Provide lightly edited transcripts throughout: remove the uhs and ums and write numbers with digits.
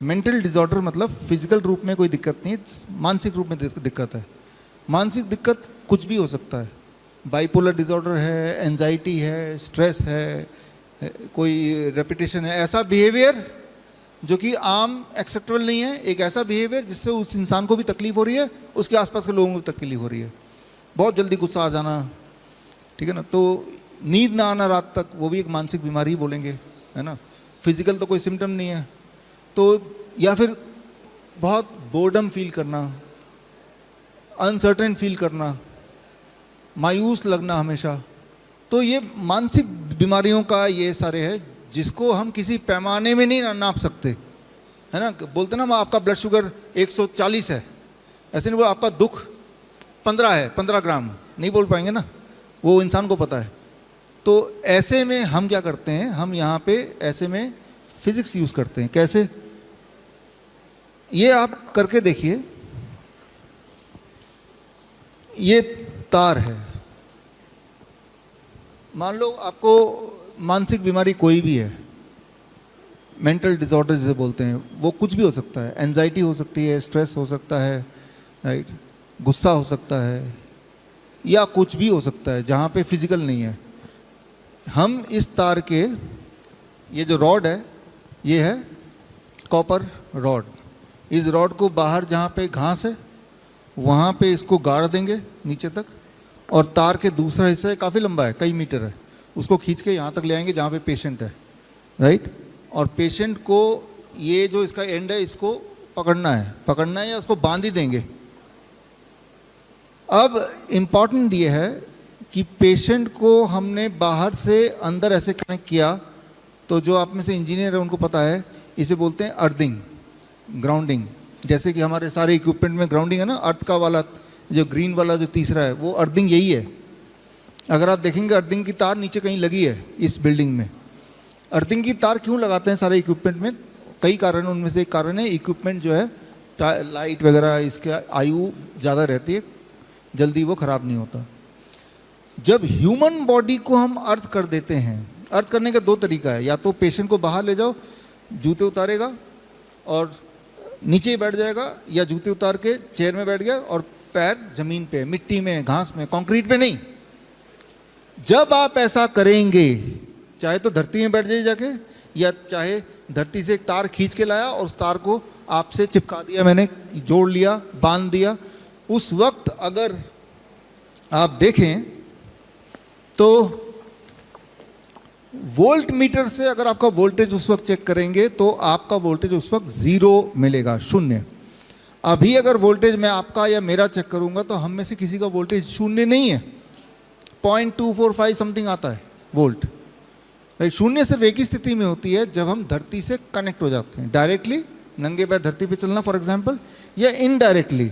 Mental disorder मतलब physical रूप में कोई दिक्कत नहीं, मानसिक रूप में दिक्कत है। मानसिक दिक्कत कुछ भी हो सकता है। बाइपोलर डिसऑर्डर है, एंजाइटी है, स्ट्रेस है, कोई रेपिटेशन है, ऐसा बिहेवियर जो कि आम एक्सेप्टेबल नहीं है, एक ऐसा बिहेवियर जिससे उस इंसान को भी तकलीफ हो रही है, उसके आसपास के लोगों को भी तकलीफ हो रही है। बहुत जल्दी गुस्सा आ जाना, ठीक है ना, तो नींद ना आना रात तक, वो भी एक मानसिक बीमारी ही बोलेंगे, है ना। फिजिकल तो कोई सिम्टम नहीं है, तो या फिर बहुत बोर्डम फील करना, अनसर्टेन फील करना, मायूस लगना हमेशा, तो ये मानसिक बीमारियों का ये सारे है जिसको हम किसी पैमाने में नहीं नाप सकते, है ना। बोलते ना आपका ब्लड शुगर 140 है, ऐसे नहीं बोल आपका दुख 15 है, 15 ग्राम, नहीं बोल पाएंगे ना, वो इंसान को पता है। तो ऐसे में हम क्या करते हैं, हम यहाँ पे ऐसे में फिजिक्स यूज़ करते हैं। कैसे, ये आप करके देखिए, ये तार है, मान लो आपको मानसिक बीमारी कोई भी है, मेंटल डिसऑर्डर जिसे बोलते हैं, वो कुछ भी हो सकता है, एंजाइटी हो सकती है, स्ट्रेस हो सकता है, राइट, गुस्सा हो सकता है, या कुछ भी हो सकता है जहाँ पे फिजिकल नहीं है। हम इस तार के, ये जो रॉड है, ये है कॉपर रॉड, इस रॉड को बाहर जहाँ पे घास है वहाँ पे इसको गाड़ देंगे नीचे तक, और तार के दूसरा हिस्सा काफ़ी लंबा है, कई मीटर है, उसको खींच के यहाँ तक ले आएंगे जहाँ पे पेशेंट है, राइट। और पेशेंट को ये जो इसका एंड है इसको पकड़ना है या उसको बांध ही देंगे। अब इम्पॉर्टेंट ये है कि पेशेंट को हमने बाहर से अंदर ऐसे कनेक्ट किया, तो जो आप में से इंजीनियर है उनको पता है, इसे बोलते हैं अर्थिंग, ग्राउंडिंग। जैसे कि हमारे सारे इक्विपमेंट में ग्राउंडिंग है ना, अर्थ का वाला जो ग्रीन वाला जो तीसरा है वो अर्थिंग यही है। अगर आप देखेंगे अर्थिंग की तार नीचे कहीं लगी है इस बिल्डिंग में। अर्थिंग की तार क्यों लगाते हैं सारे इक्विपमेंट में, कई कारण, उनमें से एक कारण है इक्विपमेंट जो है, लाइट वगैरह, इसके आयु ज़्यादा रहती है, जल्दी वो ख़राब नहीं होता। जब ह्यूमन बॉडी को हम अर्थ कर देते हैं, अर्थ करने का दो तरीका है, या तो पेशेंट को बाहर ले जाओ, जूते उतारेगा और नीचे ही बैठ जाएगा, या जूते उतार के चेयर में बैठ गया और पैर ज़मीन पे, मिट्टी में, घास में, कंक्रीट पे नहीं। जब आप ऐसा करेंगे, चाहे तो धरती में बैठ जाइए जाके, या चाहे धरती से एक तार खींच के लाया और उस तार को आपसे चिपका दिया, मैंने जोड़ लिया, बांध दिया, उस वक्त अगर आप देखें तो वोल्ट मीटर से अगर आपका वोल्टेज उस वक्त चेक करेंगे तो आपका वोल्टेज उस वक्त 0 मिलेगा, 0। अभी अगर वोल्टेज मैं आपका या मेरा चेक करूंगा तो हम में से किसी का वोल्टेज 0 नहीं है, 0.245 समथिंग आता है वोल्ट। शून्य सिर्फ एक ही स्थिति में होती है, जब हम धरती से कनेक्ट हो जाते हैं, डायरेक्टली नंगे पैर धरती पे चलना फॉर एग्जांपल, या इनडायरेक्टली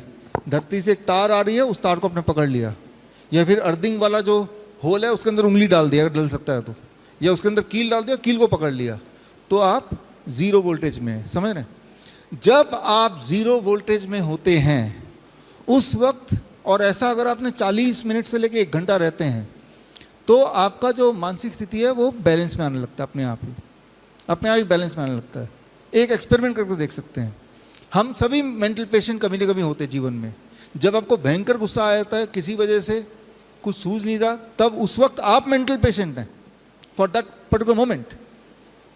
धरती से एक तार आ रही है, उस तार को आपने पकड़ लिया, या फिर अर्थिंग वाला जो होल है उसके अंदर उंगली डाल दिया अगर डल सकता है तो, या उसके अंदर कील डाल दिया, कील को पकड़ लिया, तो आप 0 वोल्टेज में है, समझ रहे हैं। जब आप 0 वोल्टेज में होते हैं उस वक्त, और ऐसा अगर आपने 40 मिनट से लेकर 1 घंटा रहते हैं, तो आपका जो मानसिक स्थिति है वो बैलेंस में आने लगता है, अपने आप ही बैलेंस में आने लगता है। एक एक्सपेरिमेंट करके देख सकते हैं। हम सभी मेंटल पेशेंट कभी ना कभी होते हैं जीवन में। जब आपको भयंकर गुस्सा आ जाता है, किसी वजह से कुछ सूझ नहीं रहा, तब उस वक्त आप मेंटल पेशेंट हैं फॉर दैट पर्टिकुलर मोमेंट।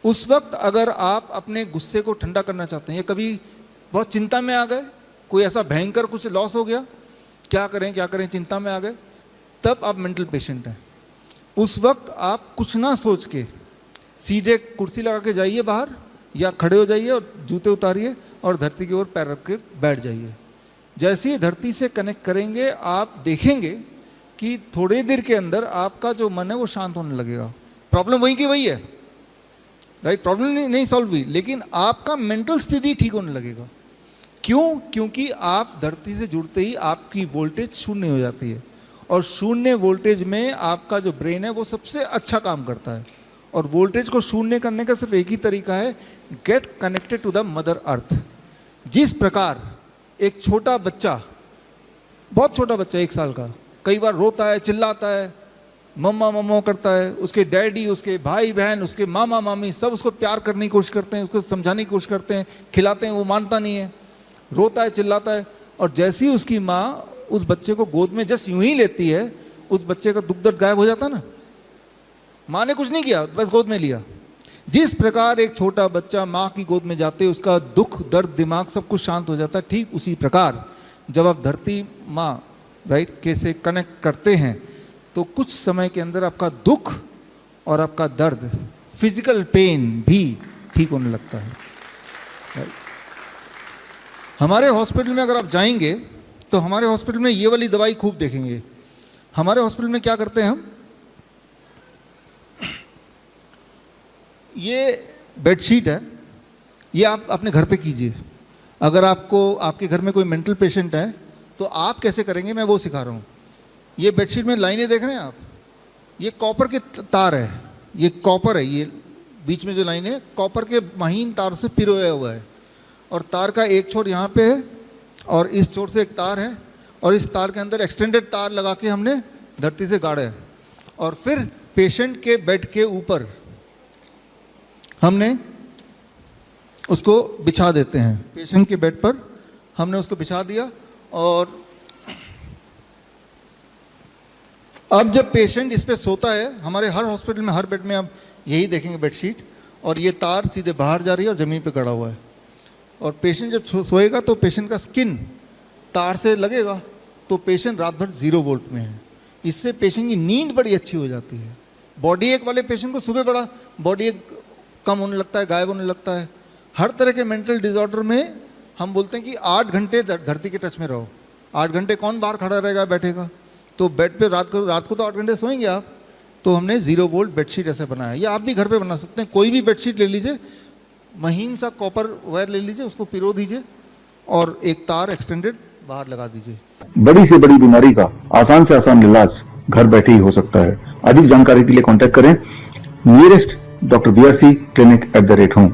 उस वक्त अगर आप अपने गुस्से को ठंडा करना चाहते हैं, या कभी बहुत चिंता में आ गए, कोई ऐसा भयंकर कुछ लॉस हो गया, क्या करें, चिंता में आ गए, तब आप मेंटल पेशेंट हैं। उस वक्त आप कुछ ना सोच के सीधे कुर्सी लगा के जाइए बाहर, या खड़े हो जाइए और जूते उतारिए और धरती की ओर पैर रख के बैठ जाइए। जैसे ही धरती से कनेक्ट करेंगे, आप देखेंगे कि थोड़ी देर के अंदर आपका जो मन है वो शांत होने लगेगा। प्रॉब्लम वही की वही है, राइट, प्रॉब्लम नहीं सॉल्व हुई, लेकिन आपका मेंटल स्थिति ठीक होने लगेगा। क्यों? क्योंकि आप धरती से जुड़ते ही आपकी वोल्टेज 0 हो जाती है, और 0 वोल्टेज में आपका जो ब्रेन है वो सबसे अच्छा काम करता है। और वोल्टेज को 0 करने का सिर्फ एक ही तरीका है, get connected to the mother earth. जिस प्रकार एक छोटा बच्चा, बहुत छोटा बच्चा 1 साल का, कई बार रोता है, चिल्लाता है, मम्मा मम्मा करता है, उसके डैडी, उसके भाई बहन, उसके मामा मामी सब उसको प्यार करने की कोशिश करते हैं, उसको समझाने की कोशिश करते हैं, खिलाते हैं, वो मानता नहीं है, रोता है, चिल्लाता है। और जैसे ही उसकी माँ उस बच्चे को गोद में जस्ट यूं ही लेती है, उस बच्चे का दुख दर्द गायब हो जाता ना। माँ ने कुछ नहीं किया, बस गोद में लिया। जिस प्रकार एक छोटा बच्चा माँ की गोद में जाते उसका दुख दर्द दिमाग सब कुछ शांत हो जाता है, ठीक उसी प्रकार जब आप धरती माँ राइट के से कनेक्ट करते हैं तो कुछ समय के अंदर आपका दुख और आपका दर्द, फिजिकल पेन भी ठीक होने लगता है। राइट? हमारे हॉस्पिटल में अगर आप जाएंगे तो हमारे हॉस्पिटल में ये वाली दवाई खूब देखेंगे। हमारे हॉस्पिटल में क्या करते हैं हम, ये बेडशीट है, ये आप अपने घर पे कीजिए। अगर आपको आपके घर में कोई मेंटल पेशेंट है तो आप कैसे करेंगे, मैं वो सिखा रहा हूँ। ये बेडशीट में लाइनें देख रहे हैं आप, ये कॉपर के तार है, ये कॉपर है, ये बीच में जो लाइन है कॉपर के महीन तार से पिरोया हुआ है, और तार का एक छोर यहाँ पे है और इस छोर से एक तार है, और इस तार के अंदर एक्सटेंडेड तार लगा के हमने धरती से गाड़ा है, और फिर पेशेंट के बेड के ऊपर हमने उसको बिछा देते हैं। पेशेंट के बेड पर हमने उसको बिछा दिया, और अब जब पेशेंट इस पे सोता है, हमारे हर हॉस्पिटल में हर बेड में आप यही देखेंगे बेडशीट, और ये तार सीधे बाहर जा रही है और ज़मीन पे गड़ा हुआ है, और पेशेंट जब सोएगा तो पेशेंट का स्किन तार से लगेगा, तो पेशेंट रात भर 0 वोल्ट में है। इससे पेशेंट की नींद बड़ी अच्छी हो जाती है। बॉडी एक वाले पेशेंट को सुबह बड़ा बॉडी एक कम होने लगता है, गायब होने लगता है। हर तरह के मेंटल डिसऑर्डर में हम बोलते हैं कि 8 घंटे धरती के टच में रहो। 8 घंटे कौन बाहर खड़ा रहेगा, बैठेगा? तो बेड पे रात को तो 8 घंटे सोएंगे आप। तो हमने 0 वोल्ट बेडशीट ऐसे बनाया है, या आप भी घर पे बना सकते हैं। कोई भी बेडशीट ले लीजिए, महीन सा कॉपर वायर ले लीजिए, उसको पिरो दीजिए और एक तार एक्सटेंडेड बाहर लगा दीजिए। बड़ी से बड़ी बीमारी का आसान से आसान इलाज घर बैठे ही हो सकता है। अधिक जानकारी के लिए कांटेक्ट करें nearest doctor BRC clinic @ home.